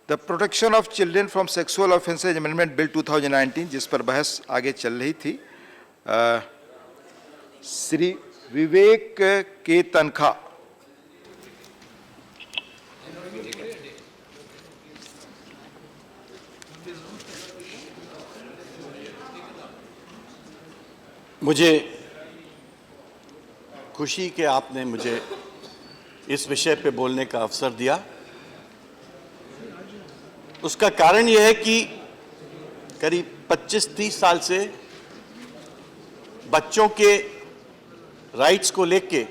The protection of children from sexual offences amendment bill 2019, जिस पर बहस आगे चल रही थी, श्री विवेक के तनखा। मुझे खुशी कि आपने मुझे इस विषय पे बोलने का अवसर दिया। उसका कारण यह है कि करीब 25-30 साल से बच्चों के राइट्स को लेके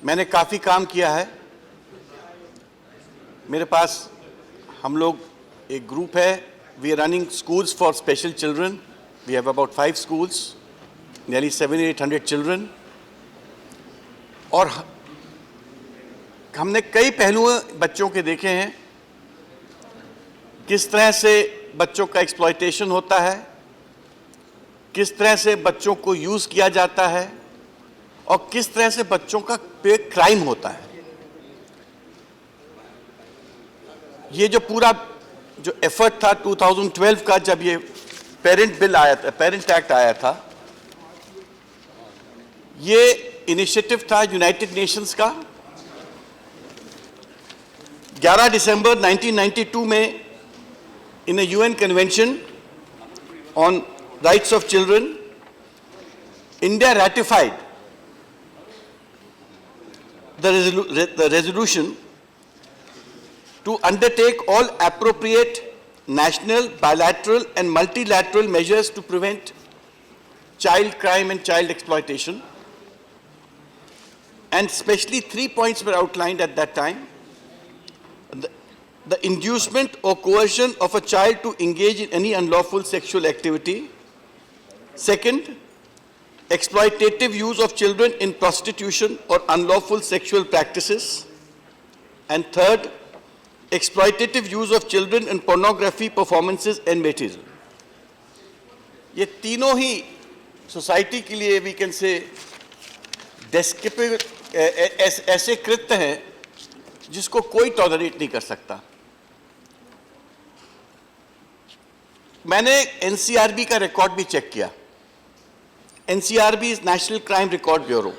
मैंने काफ़ी काम किया है। मेरे पास हम लोग एक ग्रुप है, we are running schools for special children. We have about 5 schools, nearly 700-800 children. और हमने कई पहलू बच्चों के देखे हैं, किस तरह से बच्चों का एक्सप्लॉयटेशन होता है, किस तरह से बच्चों को यूज़ किया जाता है और किस तरह से बच्चों का पे क्राइम होता है। ये जो पूरा जो एफर्ट था 2012 का, जब ये पेरेंट बिल आया था, पेरेंट एक्ट आया था, ये इनिशिएटिव था यूनाइटेड नेशंस का। 11 दिसंबर 1992 में in a UN convention on rights of children, India ratified the resolution to undertake all appropriate national, bilateral and multilateral measures to prevent child crime and child exploitation. And especially 3 points were outlined at that time. The inducement or coercion of a child to engage in any unlawful sexual activity. Second, exploitative use of children in prostitution or unlawful sexual practices. And third, exploitative use of children in pornography performances and material. ये तीनों ही society के लिए we can say descriptive ऐसे कृत्य हैं जिसको कोई tolerate नहीं कर सकता। मैंने एनसीआरबी का रिकॉर्ड भी चेक किया। NCRB is national crime record bureau.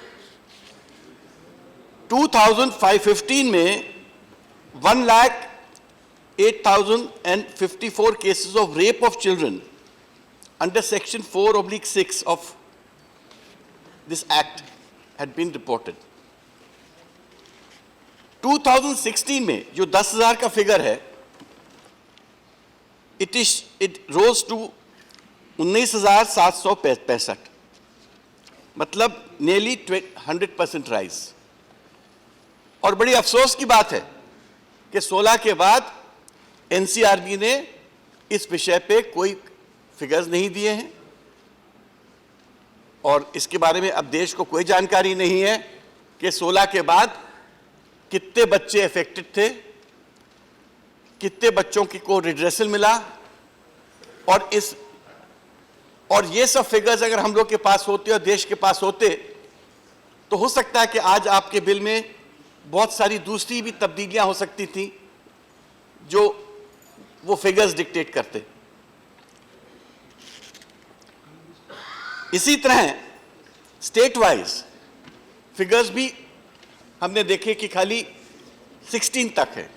2015 में 1,08,054 cases of rape of children under section 4/6 of this act had been reported. 2016 में जो 10,000 का फिगर है, it rose to 19,765, मतलब nearly 100% rise। और बड़ी अफसोस की बात है कि 16 के बाद एनसीआरबी ने इस विषय पे कोई फिगर्स नहीं दिए हैं और इसके बारे में अब देश को कोई जानकारी नहीं है कि 16 के बाद कितने बच्चे अफेक्टेड थे, कितने बच्चों को रिड्रेसल मिला। और ये सब फिगर्स अगर हम लोग के पास होते और देश के पास होते तो हो सकता है कि आज आपके बिल में बहुत सारी दूसरी भी तब्दीलियां हो सकती थी जो वो फिगर्स डिक्टेट करते। इसी तरह स्टेट वाइज फिगर्स भी हमने देखे कि खाली 16 तक है।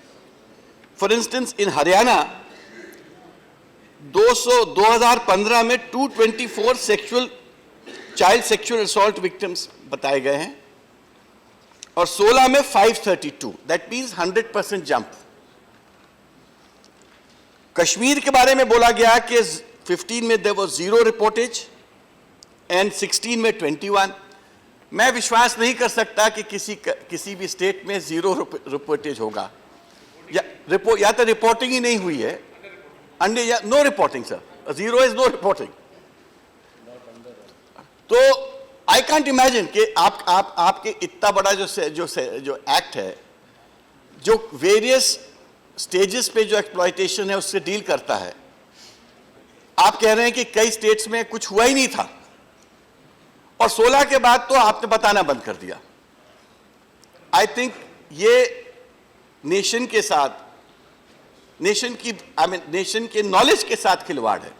फॉर इंस्टेंस इन हरियाणा 2015 में 224 चाइल्ड सेक्सुअल असॉल्ट विक्टिम्स बताए गए हैं और 16 में 532, दैट मीन्स 100% जंप। कश्मीर के बारे में बोला गया कि 15 में देयर वाज 0 रिपोर्टेज एंड 16 में 21। मैं विश्वास नहीं कर सकता कि किसी भी स्टेट में 0 रिपोर्टेज होगा, या तो रिपोर्टिंग ही नहीं हुई है, no reporting sir, 0 is no reporting. तो आई कांट इमेजिन कि आपके इतना बड़ा जो एक्ट है, जो वेरियस स्टेजेस पे जो एक्सप्लॉयटेशन है उससे डील करता है, आप कह रहे हैं कि कई स्टेट्स में कुछ हुआ ही नहीं था और 16 के बाद तो आपने बताना बंद कर दिया। आई थिंक ये नेशन के साथ नेशन के नॉलेज के साथ खिलवाड़ है,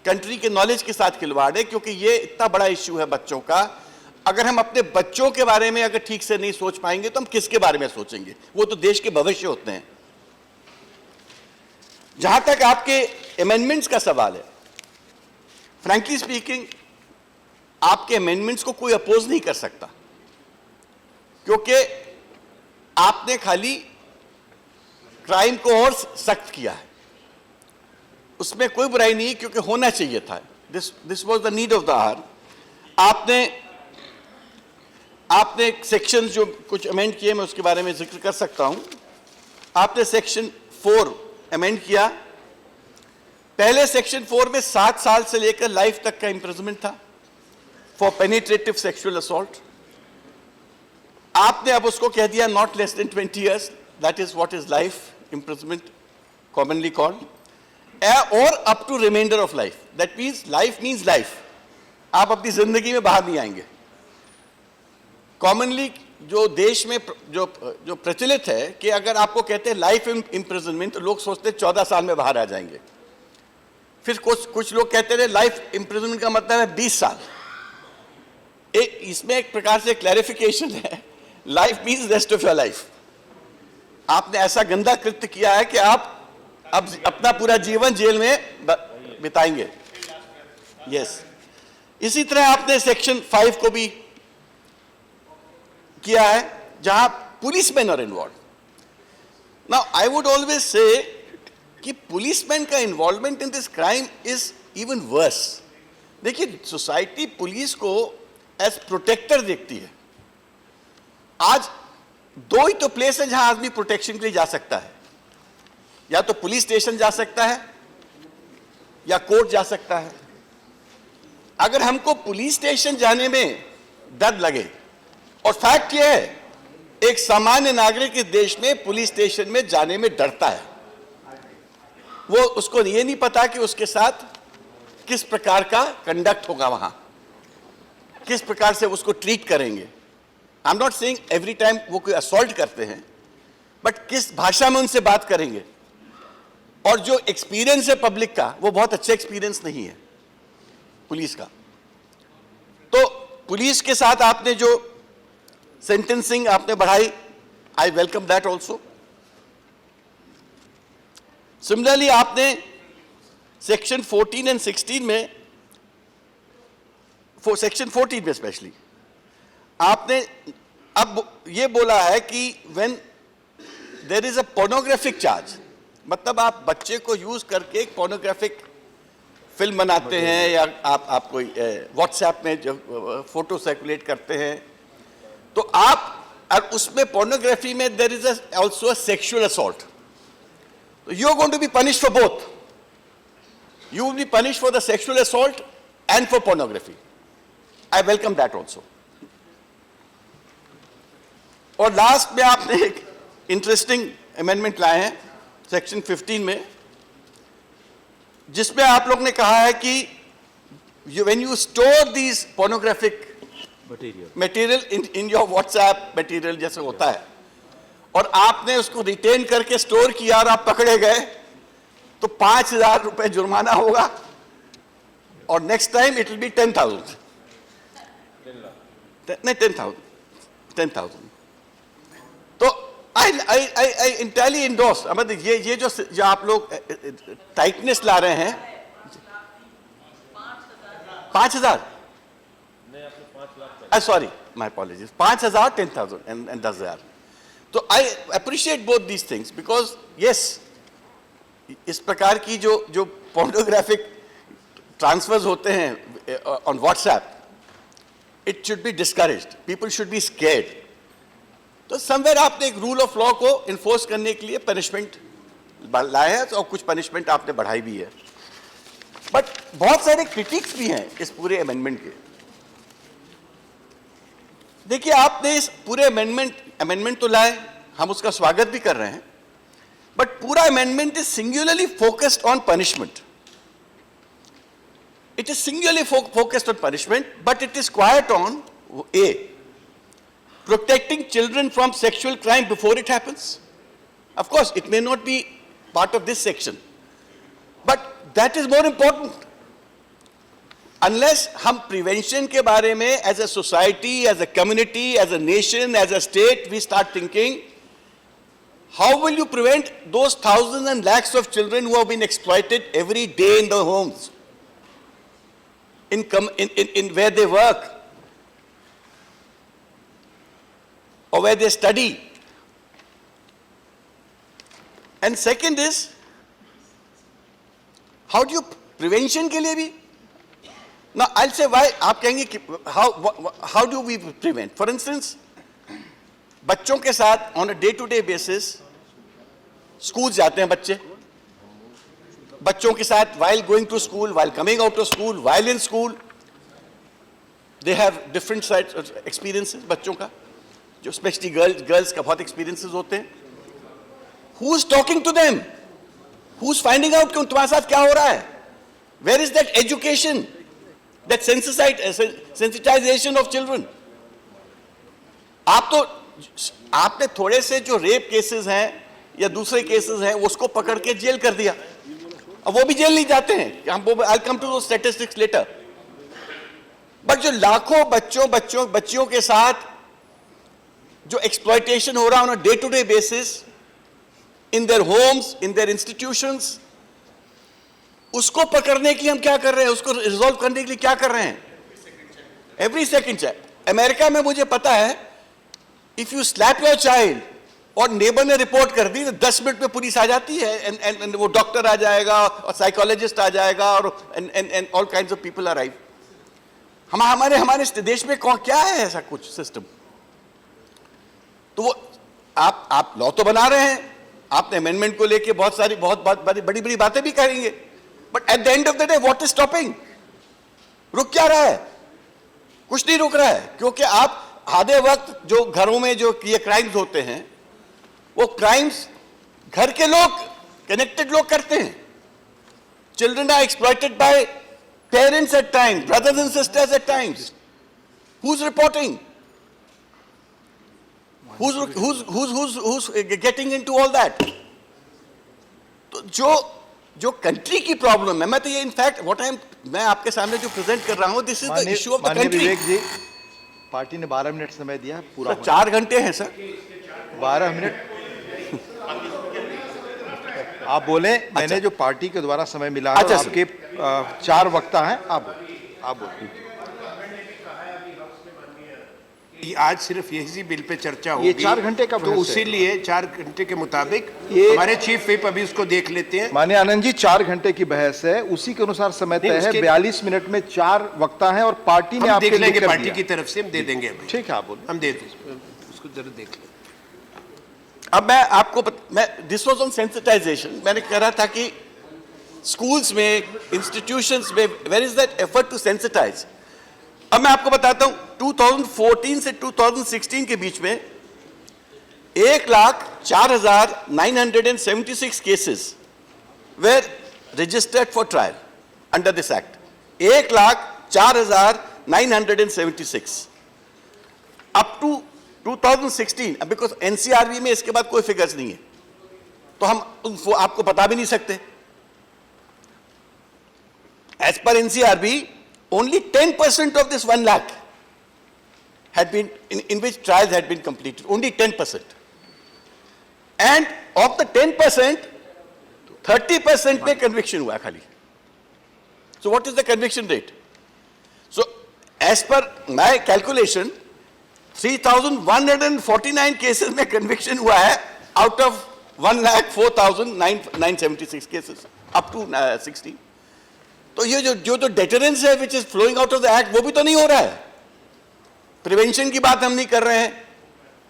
कंट्री के नॉलेज के साथ खिलवाड़ है, क्योंकि ये इतना बड़ा इश्यू है बच्चों का। अगर हम अपने बच्चों के बारे में अगर ठीक से नहीं सोच पाएंगे तो हम किसके बारे में सोचेंगे? वो तो देश के भविष्य होते हैं। जहां तक आपके अमेंडमेंट्स का सवाल है, फ्रैंकली स्पीकिंग आपके अमेंडमेंट्स को कोई अपोज नहीं कर सकता, क्योंकि आपने खाली क्राइम को और सख्त किया है। उसमें कोई बुराई नहीं, क्योंकि होना चाहिए था। This was the need of the hour. आपने सेक्शन जो कुछ अमेंड किए, मैं उसके बारे में जिक्र कर सकता हूं। आपने सेक्शन 4 अमेंड किया। पहले सेक्शन 4 में 7 साल से लेकर लाइफ तक का इंप्रिजनमेंट था फॉर पेनिट्रेटिव सेक्सुअल असॉल्ट। आपने अब उसको कह दिया not less than 20 years, that is what is life imprisonment commonly called, और up to remainder of life. That means life means life, आप अपनी जिंदगी में बाहर नहीं आएंगे। कॉमनली जो देश में जो प्रचलित है कि अगर आपको कहते हैं लाइफ इंप्रिजनमेंट तो लोग सोचते हैं 14 साल में बाहर आ जाएंगे। फिर कुछ लोग कहते हैं लाइफ इंप्रिजनमेंट का मतलब है 20 साल। इसमें एक प्रकार से क्लैरिफिकेशन है, life means rest of your life. आपने ऐसा गंदा कृत्य किया है कि आप अब अपना पूरा जीवन जेल में बिताएंगे। यस। इसी तरह आपने सेक्शन 5 को भी किया है, जहां policeman are involved. Now I would always say कि पुलिसमैन का involvement in this crime is even worse. देखिए, सोसाइटी पुलिस को एज प्रोटेक्टर देखती है। आज 2 ही तो प्लेस है जहां आदमी प्रोटेक्शन के लिए जा सकता है, या तो पुलिस स्टेशन जा सकता है या कोर्ट जा सकता है। अगर हमको पुलिस स्टेशन जाने में डर लगे, और फैक्ट यह है एक सामान्य नागरिक इस देश में पुलिस स्टेशन में जाने में डरता है, वो उसको ये नहीं पता कि उसके साथ किस प्रकार का कंडक्ट होगा, वहां किस प्रकार से उसको ट्रीट करेंगे। I am not saying every time वो कोई असॉल्ट करते हैं, बट किस भाषा में उनसे बात करेंगे। और जो एक्सपीरियंस है पब्लिक का, वो बहुत अच्छा एक्सपीरियंस नहीं है पुलिस का। तो पुलिस के साथ आपने जो सेंटेंसिंग आपने बढ़ाई, आई वेलकम दैट ऑल्सो। सिमिलरली आपने सेक्शन 14 एंड 16 में, सेक्शन 14 में स्पेशली आपने अब ये बोला है कि when there is a pornographic charge, मतलब आप बच्चे को यूज करके एक पोर्नोग्राफिक फिल्म बनाते हैं, या आप कोई व्हाट्सएप में जो फोटो सर्कुलेट करते हैं, तो आप, और उसमें पोर्नोग्राफी में there is also a sexual assault, तो you are going to be punished for both. You will be punished for the sexual assault and for pornography. I welcome that also. और last में आपने एक interesting amendment लाए हैं section 15 में, जिसमें आप लोग ने कहा है कि when you store these pornographic material in your WhatsApp material जैसे होता है, और आपने उसको रिटेन करके स्टोर किया और आप पकड़े गए, तो 5,000 रुपए जुर्माना होगा, और next time it will be 10,000। नहीं, 10,000। तो आई इंटायरली इंडोर्स। मतलब ये जो आप लोग टाइटनेस ला रहे हैं, 5,000, सॉरी माई अपॉलॉजीज, 5,000, 10,000 एंड 10,000। तो I appreciate both these things, because yes, इस प्रकार की जो पोर्नोग्राफिक ट्रांसफर्स होते हैं on WhatsApp, it should be discouraged, people should be scared. तो समवेयर आपने एक रूल ऑफ लॉ को इन्फोर्स करने के लिए पनिशमेंट लाए हैं, और कुछ पनिशमेंट आपने बढ़ाई भी है। बट बहुत सारे क्रिटिक्स भी हैं इस पूरे अमेंडमेंट के। देखिए, आपने इस पूरे अमेंडमेंट तो लाए, हम उसका स्वागत भी कर रहे हैं, बट पूरा amendment is singularly focused on punishment. It is singularly focused on punishment, but it is quiet on A, protecting children from sexual crime before it happens. Of course, it may not be part of this section. But that is more important. Unless हम prevention के बारे में as a society, as a community, as a nation, as a state, we start thinking, how will you prevent those thousands and lakhs of children who have been exploited every day in their homes, in where they work, or where they study? And second is, how do you prevention के लिए भी? Now I'll say why. आप कहेंगे कि how do we prevent? For instance, बच्चों के साथ on a day-to-day basis, school जाते हैं बच्चे, बच्चों के साथ while going to school, while coming out of school, while in school, they have different sides of experiences. बच्चों का, जो especially girls का बहुत experiences होते हैं. Who's talking to them? Who's finding out कि तुम्हारे साथ क्या हो रहा है? Where is that education, that sensitization of children? आपने थोड़े से जो रेप केसेस हैं या दूसरे केसेस हैं उसको पकड़ के जेल कर दिया, अब वो भी जेल नहीं जाते हैं. I'll come to those statistics later. But जो लाखों बच्चियों के साथ जो एक्सप्लॉयटेशन हो रहा है on a day-to-day basis, in their homes, in their institutions, उसको पकड़ने के लिए हम क्या कर रहे हैं, उसको रिजॉल्व करने के लिए क्या कर रहे हैं? Every second check. अमेरिका में मुझे पता है, if you slap your child और नेबर ने रिपोर्ट कर दी तो 10 मिनट में पुलिस आ जाती है, and वो डॉक्टर आ जाएगा और साइकोलॉजिस्ट आ जाएगा और and all kinds of people arrive. हमारे देश में क्या है ऐसा कुछ सिस्टम? तो वो आप लॉ तो बना रहे हैं, आपने अमेंडमेंट को लेके बहुत बड़ी बातें भी करेंगे, but at the end of the day what is stopping? रुक क्या रहा है? कुछ नहीं रुक रहा है, क्योंकि आप आधे वक्त जो घरों में जो ये क्राइम्स होते हैं, वो क्राइम्स घर के लोग, कनेक्टेड लोग करते हैं. Children are exploited by parents at times, brothers and sisters at times. Who is reporting? Who's getting into all that? तो जो कंट्री की प्रॉब्लम है, मैं तो ये इनफैक्ट मैं आपके सामने जो प्रेजेंट कर रहा हूं, this is the issue of the country. Vivek ji, party ने 12 मिनट समय दिया, पूरा 4 घंटे हैं सर. 12 मिनट आप बोले. मैंने जो पार्टी के द्वारा समय मिला है, आपके 4 वक्ता हैं, आप बोले. आज सिर्फ यही बिल पे चर्चा होगी. ये 4 घंटे का तो उसीलिए 4 घंटे के मुताबिक हमारे चीफ व्हिप अभी उसको देख लेते हैं. माननीय आनंद जी, 4 घंटे की बहस है, उसी के अनुसार समय तय है. 42 मिनट में 4 वक्ता हैं और पार्टी ने आपके देख लेंगे, पार्टी की तरफ से हम दे देंगे. ठीक है, आप बोलिए. हम दे देंगे, उसको जरूर देख लें. अब मैं दिस वाज ऑन सेंसिटाइजेशन. मैंने कह रहा था कि स्कूल्स में, इंस्टीट्यूशंस में, where is that effort to sensitise? अब मैं आपको बताता हूं, 2014 से 2016 के बीच में 1,04,976 cases were registered for trial under this act. 1,04,976 up to 2016. Because NCRB में इसके बाद कोई फिगर्स नहीं है, तो हम आपको बता भी नहीं सकते. As per NCRB, only 10% of this 1 lakh had been in which trials had been completed. Only 10%. And of the 10%, 30% में conviction हुआ खाली. So what is the conviction rate? So as per my calculation, 3,149 cases में conviction हुआ है out of 1,04,976 cases up to 16. तो ये जो deterrence है which is flowing out of the act, वो भी तो नहीं हो रहा है. प्रिवेंशन की बात हम नहीं कर रहे हैं,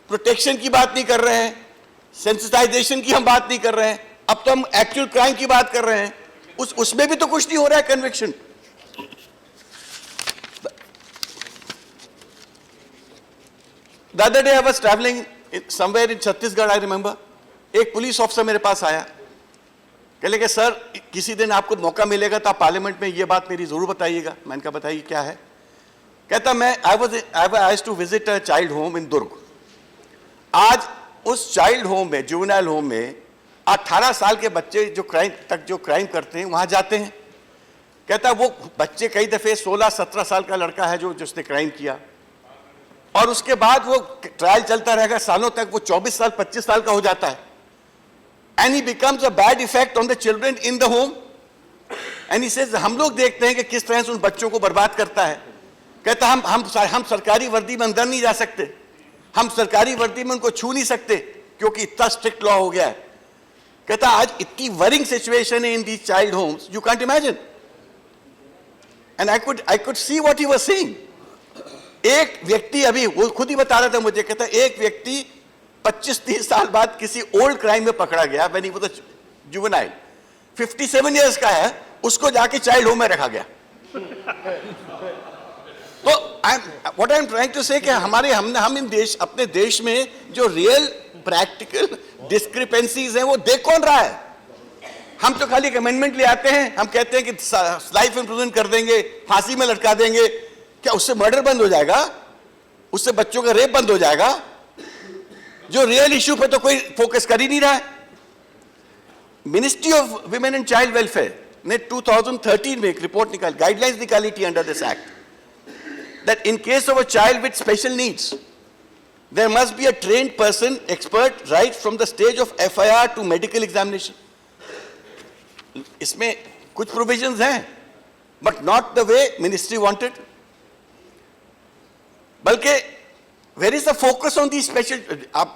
प्रोटेक्शन की बात नहीं कर रहे हैं, सेंसिटाइजेशन की हम बात नहीं कर रहे हैं, अब तो हम एक्चुअल क्राइम की बात कर रहे हैं. उसमें भी तो कुछ नहीं हो रहा है conviction. The other day I was travelling somewhere in Chhattisgarh, I remember. एक पुलिस ऑफिसर मेरे पास आया, कह लगे सर किसी दिन आपको मौका मिलेगा तो आप पार्लियामेंट में ये बात मेरी जरूर बताइएगा. मैंने कहा बताइए क्या है. कहता मैं I to visit a child home in Durg. आज उस चाइल्ड होम में, जुवेनाइल होम में 18 साल के बच्चे जो क्राइम करते हैं वहां जाते हैं। कहता वो बच्चे कई दफे 16-17 साल का लड़का है जिसने क्राइम किया, और उसके बाद वो ट्रायल चलता रहेगा सालों तक, वो 24 साल 25 साल का हो जाता है, and he becomes a bad effect on the children in the home. And he says, हम लोग देखते हैं कि किस तरह से उन बच्चों को बर्बाद करता है। कहता हम सरकारी वर्दी में अंदर नहीं जा सकते, हम सरकारी वर्दी में उनको छू नहीं सकते क्योंकि इतना स्ट्रिक्ट लॉ हो गया है। कहता आज इतनी वरिंग सिचुएशन है in these child homes, you can't imagine. And I could see what he was saying. एक व्यक्ति, अभी वो खुद ही बता रहा था मुझे, कहता एक व्यक्ति 25-30 साल बाद किसी ओल्ड क्राइम में पकड़ा गया, when he was a juvenile, 57 years का है, उसको जाके चाइल्ड होम में रखा गया। तो what I am trying to say कि हम अपने देश में जो रियल प्रैक्टिकल डिस्क्रिपेंसीज हैं वो देख कौन रहा है? हम तो खाली अमेंडमेंट ले आते हैं, हम कहते हैं कि लाइफ इंप्रिजन कर देंगे, फांसी में लटका देंगे। क्या उससे मर्डर बंद हो जाएगा? उससे बच्चों का रेप बंद हो जाएगा? जो रियल इश्यू पे तो कोई फोकस कर ही नहीं रहा है। Ministry of women and child welfare ने 2013 में एक रिपोर्ट निकाली, गाइडलाइंस निकाली थी under this act, that in case of a child with special needs, there must be a trained person, expert, right from the stage of FIR to medical examination. इसमें कुछ provisions हैं, but not the way ministry wanted. बल्कि where is the focus on these special?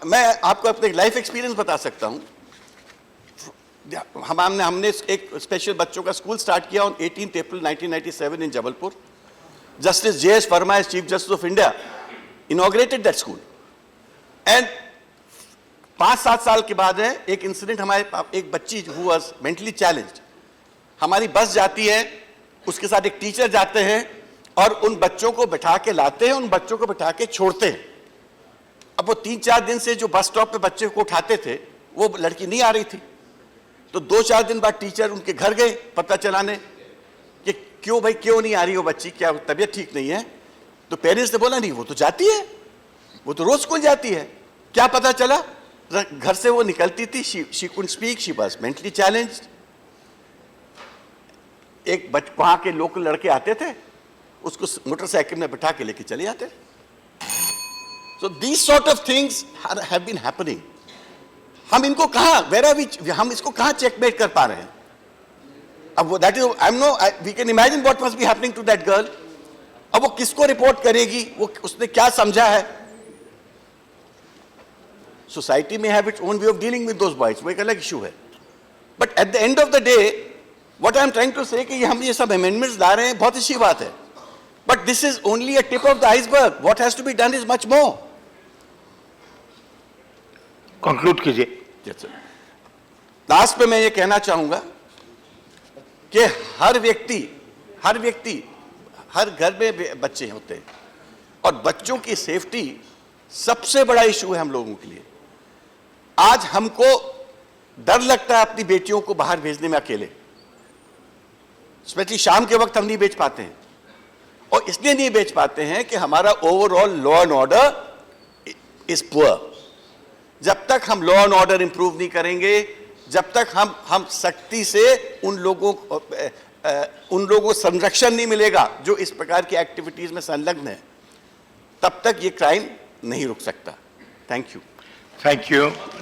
मैं आपको अपने life experience बता सकता हूँ। हमने एक स्पेशल बच्चों का स्कूल स्टार्ट किया on 18th April 1997 in Jabalpur. Justice J.S. Verma, as Chief Justice of India, inaugurated that school. And 5-7 साल के बाद है एक इंसिडेंट, हमारे एक बच्ची who was mentally challenged, हमारी बस जाती है, उसके साथ एक टीचर जाते हैं और उन बच्चों को बैठा के लाते हैं, उन बच्चों को बैठा के छोड़ते हैं। अब वो 3-4 दिन से जो बस स्टॉप पे बच्चे को उठाते थे, वो लड़की नहीं आ रही थी, तो 2-4 दिन बाद टीचर उनके घर गए पता चलाने कि क्यों भाई, क्यों नहीं आ रही हो बच्ची, क्या तबीयत ठीक नहीं है? तो पेरेंट्स ने बोला नहीं, वो तो जाती है, वो तो रोज स्कूल जाती है। क्या पता चला? घर से वो निकलती थी, she couldn't speak, she was mentally challenged. एक वहां के लोकल लड़के आते थे, उसको मोटरसाइकिल में बैठा के लेके चले जाते। So these sort of things have been happening. हम इनको कहां, हम इसको कहां चेकमेट कर पा रहे हैं? अब वो that is, we can imagine what must be happening to that girl. अब वो किसको रिपोर्ट करेगी? वो उसने क्या समझा है? सोसाइटी में have its own way of dealing with those boys, वो एक अलग इशू है। But at the end of the day what I am trying to say कि हम ये सब अमेंडमेंट्स ला रहे हैं, बहुत अच्छी बात है, but this is only a tip of the iceberg. What has to be done is much more. Conclude कीजिए। लास्ट पे मैं ये कहना चाहूंगा कि हर घर में बच्चे होते हैं और बच्चों की सेफ्टी सबसे बड़ा इशू है हम लोगों के लिए। आज हमको डर लगता है अपनी बेटियों को बाहर भेजने में अकेले, स्पेशली शाम के वक्त हम नहीं भेज पाते हैं, और इसलिए नहीं भेज पाते हैं कि हमारा overall law and order is poor. जब तक हम लॉ एंड ऑर्डर इंप्रूव नहीं करेंगे, जब तक हम सख्ती से उन लोगों को संरक्षण नहीं मिलेगा जो इस प्रकार की एक्टिविटीज में संलग्न है, तब तक ये क्राइम नहीं रुक सकता। Thank you. Thank you.